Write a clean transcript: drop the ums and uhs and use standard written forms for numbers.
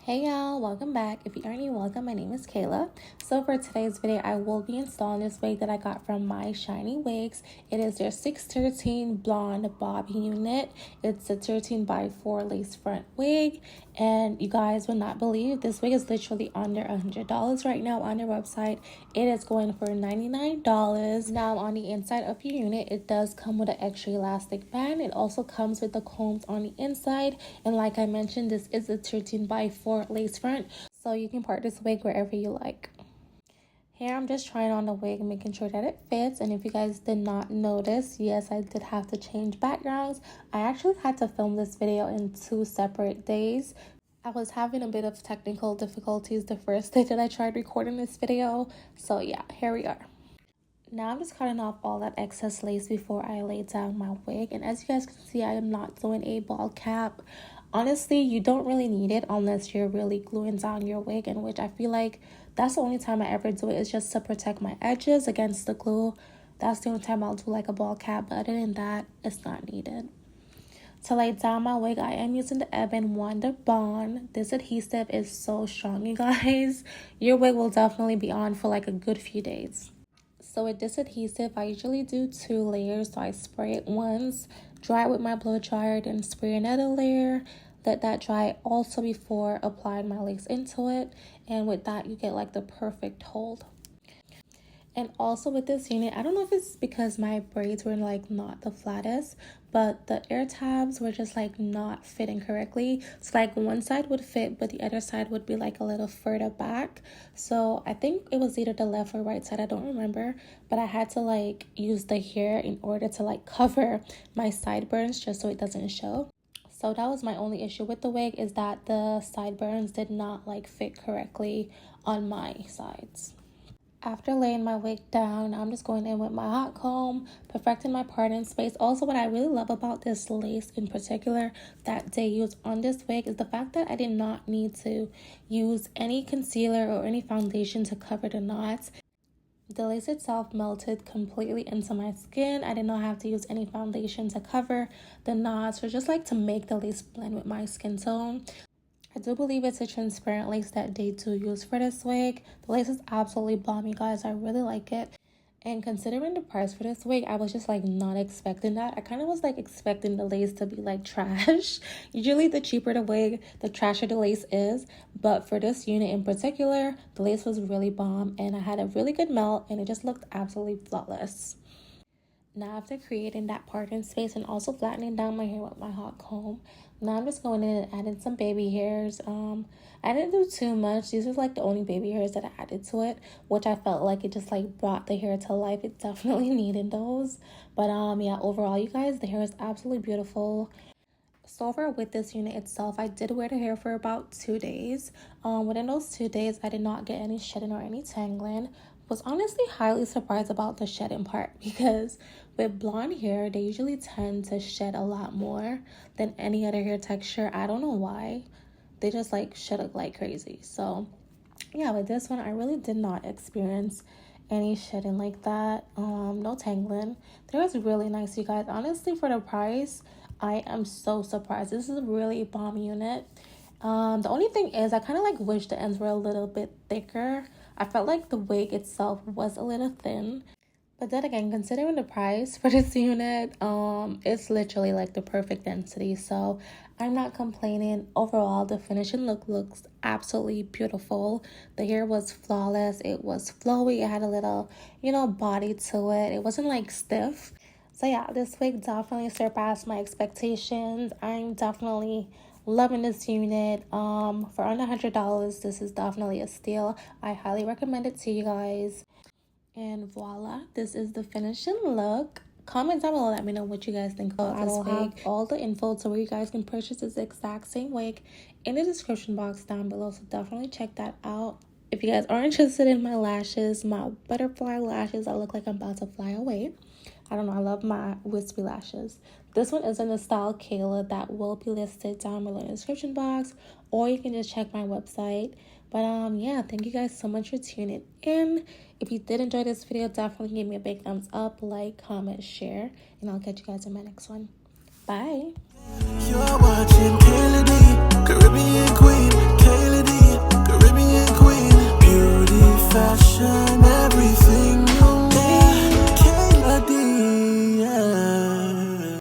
Hey y'all, welcome back. If you are new, welcome. My name is Kayla. So for today's video, I will be installing this wig that I got from Myshinywigs. It is their 613 blonde bob unit. It's a 13x4 lace front wig, and you guys would not believe this wig is literally under $100 right now on their website. It is going for $99. Now on the inside of your unit, it does come with an extra elastic band. It also comes with the combs on the inside, and like I mentioned, this is a 13x4 lace front, so you can part this wig wherever you like. Here I'm just trying on the wig, making sure that it fits. And if you guys did not notice, yes, I did have to change backgrounds. I actually had to film this video in 2 separate days. I was having a bit of technical difficulties the first day that I tried recording this video, so yeah, here we are. Now I'm just cutting off all that excess lace before I lay down my wig. And as you guys can see, I am not doing a ball cap. Honestly, you don't really need it unless you're really gluing down your wig, in which I feel like that's the only time I ever do it, is just to protect my edges against the glue. That's the only time I'll do like a ball cap, but other than that, it's not needed. To lay down my wig, I am using the Ebon Wonder Bond. This adhesive is so strong, you guys. Your wig will definitely be on for like a good few days. So with this adhesive, I usually do 2 layers. So I spray it once, dry it with my blow dryer, then spray another layer, let that dry also before applying my lace into it. And with that, you get like the perfect hold. And also with this unit, I don't know if it's because my braids were like not the flattest, but the ear tabs were just like not fitting correctly. So like one side would fit, but the other side would be like a little further back. So I think it was either the left or right side, I don't remember, but I had to like use the hair in order to like cover my sideburns just so it doesn't show. So that was my only issue with the wig, is that the sideburns did not like fit correctly on my sides. After laying my wig down, I'm just going in with my hot comb, perfecting my parting space. Also, what I really love about this lace in particular that they use on this wig is the fact that I did not need to use any concealer or any foundation to cover the knots. The lace itself melted completely into my skin. I did not have to use any foundation to cover the knots, or just like to make the lace blend with my skin tone. I do believe it's a transparent lace that they do use for this wig. The lace is absolutely bomb, you guys. I really like it. And considering the price for this wig, I was just like not expecting that. I kind of was like expecting the lace to be like trash. Usually the cheaper the wig, the trashier the lace is. But for this unit in particular, the lace was really bomb, and I had a really good melt, and it just looked absolutely flawless. Now after creating that parting space and also flattening down my hair with my hot comb, now I'm just going in and adding some baby hairs. I didn't do too much. These are like the only baby hairs that I added to it, which I felt like it just like brought the hair to life. It definitely needed those. But yeah, overall, you guys, the hair is absolutely beautiful. So far with this unit itself, I did wear the hair for about 2 days. Within those 2 days, I did not get any shedding or any tangling. Was honestly highly surprised about the shedding part, because with blonde hair, they usually tend to shed a lot more than any other hair texture. I don't know why. They just like shed like crazy. So yeah, with this one, I really did not experience any shedding like that. No tangling. The hair was really nice, you guys. Honestly, for the price, I am so surprised. This is a really bomb unit. The only thing is, I kind of like wish the ends were a little bit thicker. I felt like the wig itself was a little thin. But then again, considering the price for this unit, it's literally like the perfect density. So I'm not complaining. Overall, the finishing look looks absolutely beautiful. The hair was flawless. It was flowy. It had a little, body to it. It wasn't like stiff. So yeah, this wig definitely surpassed my expectations. I'm definitely loving this unit. For under $100, this is definitely a steal. I highly recommend it to you guys. And voila, this is the finishing look. Comment down below, let me know what you guys think about this wig. I will have all the info to where you guys can purchase this exact same wig in the description box down below, so definitely check that out. If you guys are interested in my lashes, my butterfly lashes, I look like I'm about to fly away. I don't know, I love my wispy lashes. This one is in the style Kayla, that will be listed down below in the description box, or you can just check my website. But yeah, thank you guys so much for tuning in. If you did enjoy this video, definitely give me a big thumbs up, like, comment, share, and I'll catch you guys in my next one. Bye. You're watching Caribbean.